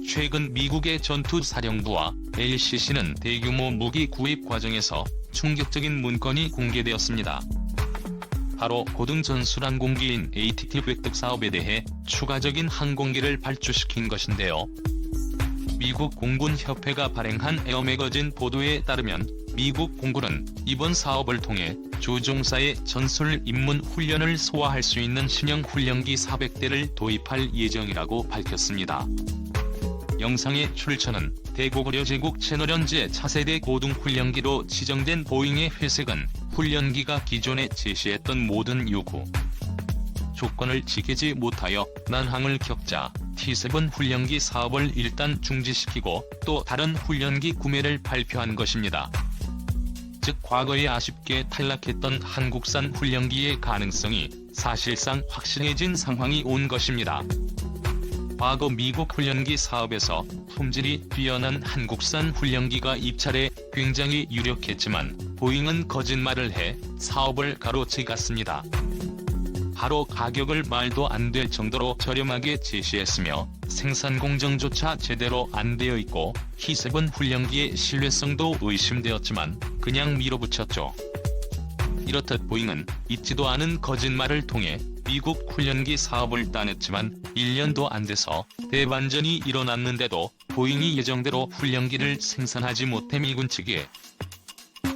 최근 미국의 전투사령부와 LCC는 대규모 무기 구입 과정에서 충격적인 문건이 공개되었습니다. 바로 고등 전술항공기인 ATT 획득 사업에 대해 추가적인 항공기를 발주시킨 것인데요. 미국 공군협회가 발행한 에어매거진 보도에 따르면 미국 공군은 이번 사업을 통해 조종사의 전술 입문 훈련을 소화할 수 있는 신형 훈련기 400대를 도입할 예정이라고 밝혔습니다. 영상의 출처는 대고구려 제국 채널현재 차세대 고등훈련기로 지정된 보잉의 회색은 훈련기가 기존에 제시했던 모든 요구 조건을 지키지 못하여 난항을 겪자 T7 훈련기 사업을 일단 중지시키고 또 다른 훈련기 구매를 발표한 것입니다. 즉 과거에 아쉽게 탈락했던 한국산 훈련기의 가능성이 사실상 확실해진 상황이 온 것입니다. 과거 미국 훈련기 사업에서 품질이 뛰어난 한국산 훈련기가 입찰에 굉장히 유력했지만 보잉은 거짓말을 해 사업을 가로채갔습니다. 바로 가격을 말도 안 될 정도로 저렴하게 제시했으며 생산 공정조차 제대로 안 되어 있고 T7 훈련기의 신뢰성도 의심되었지만 그냥 밀어붙였죠. 이렇듯 보잉은 잊지도 않은 거짓말을 통해 미국 훈련기 사업을 따냈지만 1년도 안 돼서 대반전이 일어났는데도 보잉이 예정대로 훈련기를 생산하지 못해 미군 측에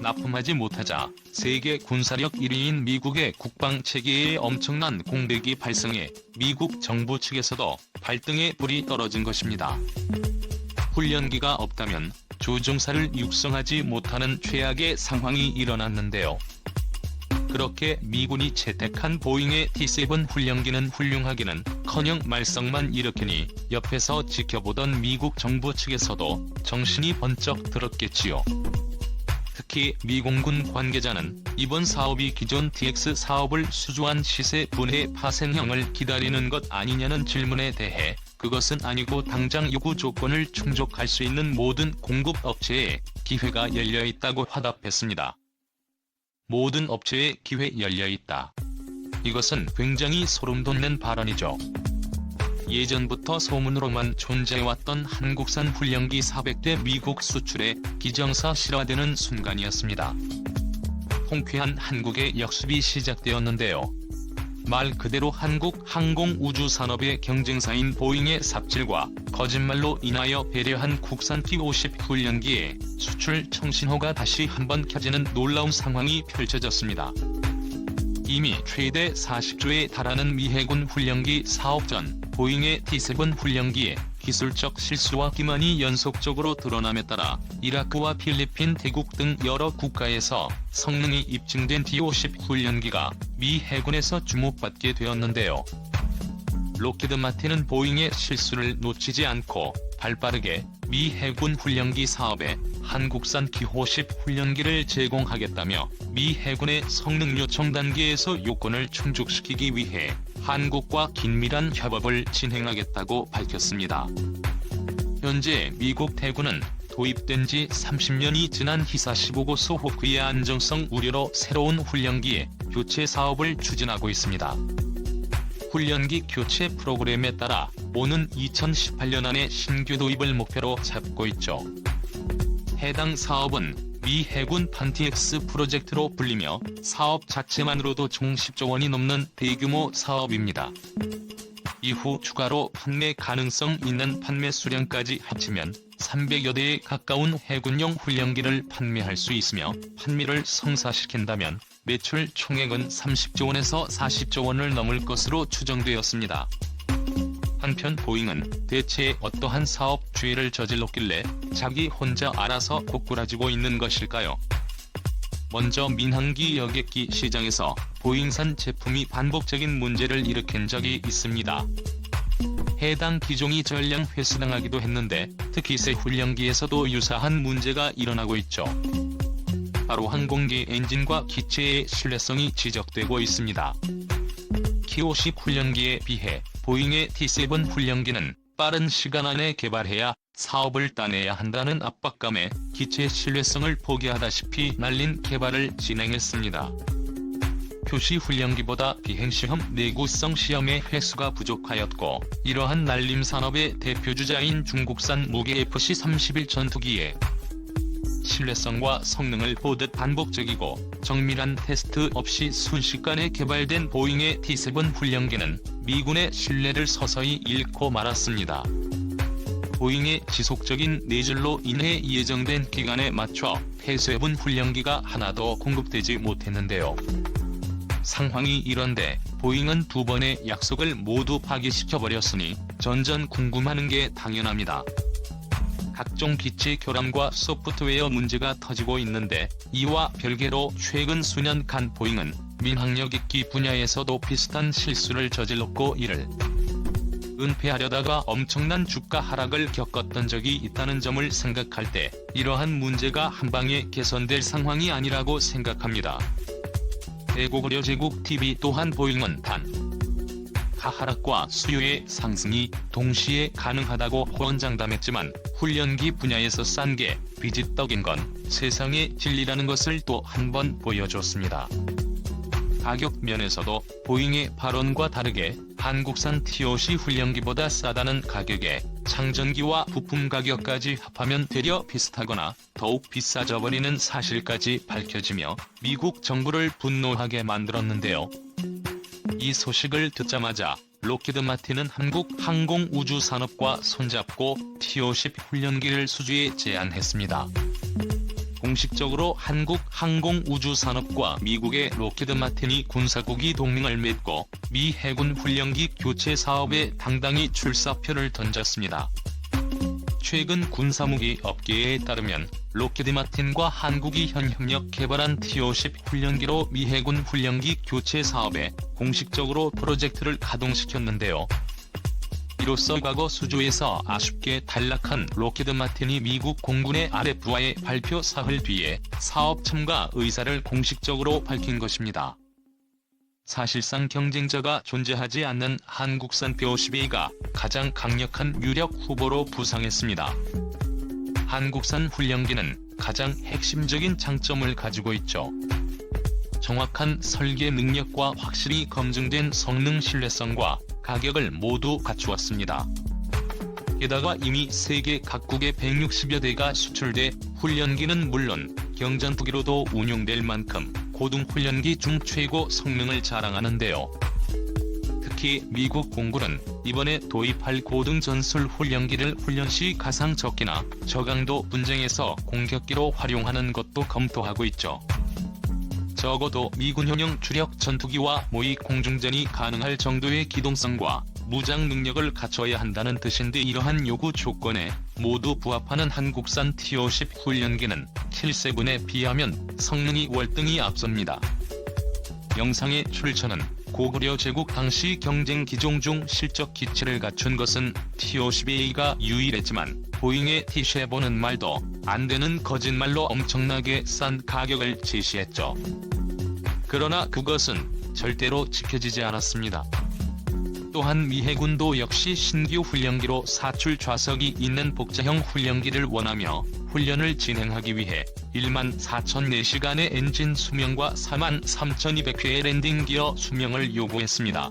납품하지 못하자 세계 군사력 1위인 미국의 국방체계에 엄청난 공백이 발생해 미국 정부 측에서도 발등에 불이 떨어진 것입니다. 훈련기가 없다면 조종사를 육성하지 못하는 최악의 상황이 일어났는데요. 그렇게 미군이 채택한 보잉의 T7 훈련기는 훌륭하기는커녕 말썽만 일으키니 옆에서 지켜보던 미국 정부 측에서도 정신이 번쩍 들었겠지요. 특히 미 공군 관계자는 이번 사업이 기존 TX 사업을 수주한 시세 분해 파생형을 기다리는 것 아니냐는 질문에 대해 그것은 아니고 당장 요구 조건을 충족할 수 있는 모든 공급 업체에 기회가 열려있다고 화답했습니다. 모든 업체에 기회 열려있다. 이것은 굉장히 소름돋는 발언이죠. 예전부터 소문으로만 존재해왔던 한국산 훈련기 400대 미국 수출에 기정사실화되는 순간이었습니다. 통쾌한 한국의 역습이 시작되었는데요. 말 그대로 한국 항공우주산업의 경쟁사인 보잉의 삽질과 거짓말로 인하여 배려한 국산 T-50 훈련기에 수출 청신호가 다시 한번 켜지는 놀라운 상황이 펼쳐졌습니다. 이미 최대 40조에 달하는 미 해군 훈련기 사업 전 보잉의 T7 훈련기에 기술적 실수와 기만이 연속적으로 드러남에 따라 이라크와 필리핀, 태국 등 여러 국가에서 성능이 입증된 T-50 훈련기가 미 해군에서 주목받게 되었는데요. 록히드 마틴은 보잉의 실수를 놓치지 않고 발빠르게 미 해군 훈련기 사업에 한국산 T-50 훈련기를 제공하겠다며 미 해군의 성능 요청 단계에서 요건을 충족시키기 위해 한국과 긴밀한 협업을 진행하겠다고 밝혔습니다. 현재 미국 해군은 도입된 지 30년이 지난 히사 15고 소호크의 안정성 우려로 새로운 훈련기의 교체 사업을 추진하고 있습니다. 훈련기 교체 프로그램에 따라 오는 2018년 안에 신규 도입을 목표로 잡고 있죠. 해당 사업은 미 해군 판TX 프로젝트로 불리며 사업 자체만으로도 총 10조 원이 넘는 대규모 사업입니다. 이후 추가로 판매 가능성 있는 판매 수량까지 합치면 300여 대에 가까운 해군용 훈련기를 판매할 수 있으며 판미를 성사시킨다면 매출 총액은 30조 원에서 40조 원을 넘을 것으로 추정되었습니다. 한편 보잉은 대체 어떠한 사업 죄를 저질렀길래 자기 혼자 알아서 고꾸라지고 있는 것일까요? 먼저 민항기 여객기 시장에서 보잉산 제품이 반복적인 문제를 일으킨 적이 있습니다. 해당 기종이 전량 회수당하기도 했는데 특히 새 훈련기에서도 유사한 문제가 일어나고 있죠. 바로 항공기 엔진과 기체의 신뢰성이 지적되고 있습니다. T-50 훈련기에 비해 보잉의 T-7 훈련기는 빠른 시간 안에 개발해야 사업을 따내야 한다는 압박감에 기체 신뢰성을 포기하다시피 날린 개발을 진행했습니다. 표시 훈련기보다 비행시험 내구성 시험의 횟수가 부족하였고, 이러한 날림 산업의 대표주자인 중국산 무기 FC-31 전투기의 신뢰성과 성능을 보듯 반복적이고 정밀한 테스트 없이 순식간에 개발된 보잉의 T-7 훈련기는 미군의 신뢰를 서서히 잃고 말았습니다. 보잉의 지속적인 내줄로 인해 예정된 기간에 맞춰 T-7 훈련기가 하나도 공급되지 못했는데요. 상황이 이런데 보잉은 두 번의 약속을 모두 파기시켜버렸으니 전전궁금하는 게 당연합니다. 각종 기체 교란과 소프트웨어 문제가 터지고 있는데, 이와 별개로 최근 수년간 보잉은 민항력익기 분야에서도 비슷한 실수를 저질렀고 이를 은폐하려다가 엄청난 주가 하락을 겪었던 적이 있다는 점을 생각할 때 이러한 문제가 한방에 개선될 상황이 아니라고 생각합니다. 대고구려 제국TV 또한 보잉은 단 하락과 수요의 상승이 동시에 가능하다고 호언장담했지만 훈련기 분야에서 싼 게 비지떡인 건 세상의 진리라는 것을 또 한 번 보여줬습니다. 가격 면에서도 보잉의 발언과 다르게 한국산 TOC 훈련기보다 싸다는 가격에 창전기와 부품 가격까지 합하면 되려 비슷하거나 더욱 비싸져 버리는 사실까지 밝혀지며 미국 정부를 분노하게 만들었는데요. 이 소식을 듣자마자 록히드 마틴은 한국 항공우주산업과 손잡고 T-50 훈련기를 수주에 제안했습니다. 공식적으로 한국 항공우주산업과 미국의 록히드 마틴이 군사고기 동맹을 맺고 미 해군 훈련기 교체 사업에 당당히 출사표를 던졌습니다. 최근 군사무기 업계에 따르면 록히드 마틴과 한국이 현협력 개발한 T-50 훈련기로 미 해군 훈련기 교체 사업에 공식적으로 프로젝트를 가동시켰는데요. 이로써 과거 수주에서 아쉽게 탈락한 록히드 마틴이 미국 공군의 RF와의 발표 사흘 뒤에 사업 참가 의사를 공식적으로 밝힌 것입니다. 사실상 경쟁자가 존재하지 않는 한국산 P-50A가 가장 강력한 유력 후보로 부상했습니다. 한국산 훈련기는 가장 핵심적인 장점을 가지고 있죠. 정확한 설계 능력과 확실히 검증된 성능 신뢰성과 가격을 모두 갖추었습니다. 게다가 이미 세계 각국에 160여 대가 수출돼 훈련기는 물론 경전투기로도 운용될 만큼 고등훈련기 중 최고 성능을 자랑하는데요. 특히 미국 공군은 이번에 도입할 고등전술 훈련기를 훈련 시 가상 적기나 저강도 분쟁에서 공격기로 활용하는 것도 검토하고 있죠. 적어도 미군형용 주력 전투기와 모의 공중전이 가능할 정도의 기동성과 무장 능력을 갖춰야 한다는 뜻인데, 이러한 요구 조건에 모두 부합하는 한국산 T-50 훈련기는 T-7에 비하면 성능이 월등히 앞섭니다. 영상의 출처는 고구려 제국 당시 경쟁 기종 중 실적 기치를 갖춘 것은 T-50A가 유일했지만 보잉의 T-7은 말도 안 되는 거짓말로 엄청나게 싼 가격을 제시했죠. 그러나 그것은 절대로 지켜지지 않았습니다. 또한 미 해군도 역시 신규 훈련기로 사출 좌석이 있는 복제형 훈련기를 원하며 훈련을 진행하기 위해 14,004시간의 엔진 수명과 43,200회의 랜딩 기어 수명을 요구했습니다.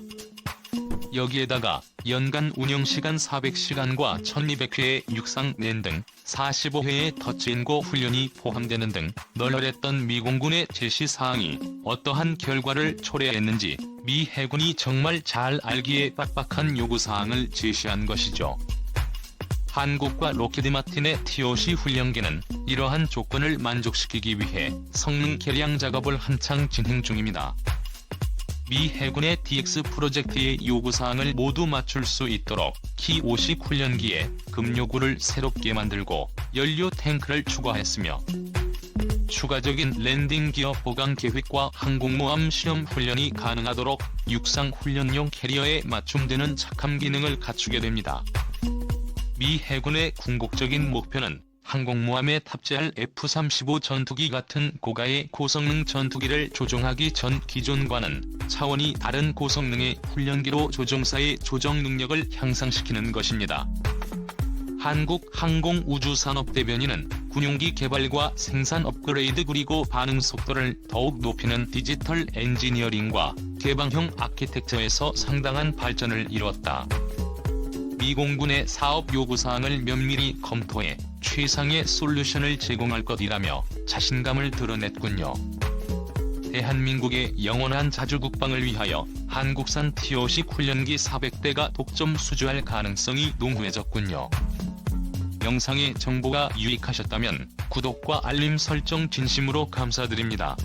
여기에다가 연간 운영시간 400시간과 1200회의 육상 랜딩, 45회의 터치앤고 훈련이 포함되는 등 널널했던 미공군의 제시사항이 어떠한 결과를 초래했는지 미 해군이 정말 잘 알기에 빡빡한 요구사항을 제시한 것이죠. 한국과 록히드 마틴의 T-50 훈련기는 이러한 조건을 만족시키기 위해 성능 개량 작업을 한창 진행 중입니다. 미 해군의 DX 프로젝트의 요구사항을 모두 맞출 수 있도록 Ki-50 훈련기에 급요구를 새롭게 만들고 연료 탱크를 추가했으며, 추가적인 랜딩 기어 보강 계획과 항공모함 시험 훈련이 가능하도록 육상 훈련용 캐리어에 맞춤되는 착함 기능을 갖추게 됩니다. 미 해군의 궁극적인 목표는 항공모함에 탑재할 F-35 전투기 같은 고가의 고성능 전투기를 조종하기 전 기존과는 차원이 다른 고성능의 훈련기로 조종사의 조정 능력을 향상시키는 것입니다. 한국 항공우주산업 대변인은 군용기 개발과 생산 업그레이드 그리고 반응 속도를 더욱 높이는 디지털 엔지니어링과 개방형 아키텍처에서 상당한 발전을 이뤘다. 미 공군의 사업 요구사항을 면밀히 검토해 최상의 솔루션을 제공할 것이라며 자신감을 드러냈군요. 대한민국의 영원한 자주국방을 위하여 한국산 T-50 훈련기 400대가 독점 수주할 가능성이 농후해졌군요. 영상의 정보가 유익하셨다면 구독과 알림 설정 진심으로 감사드립니다.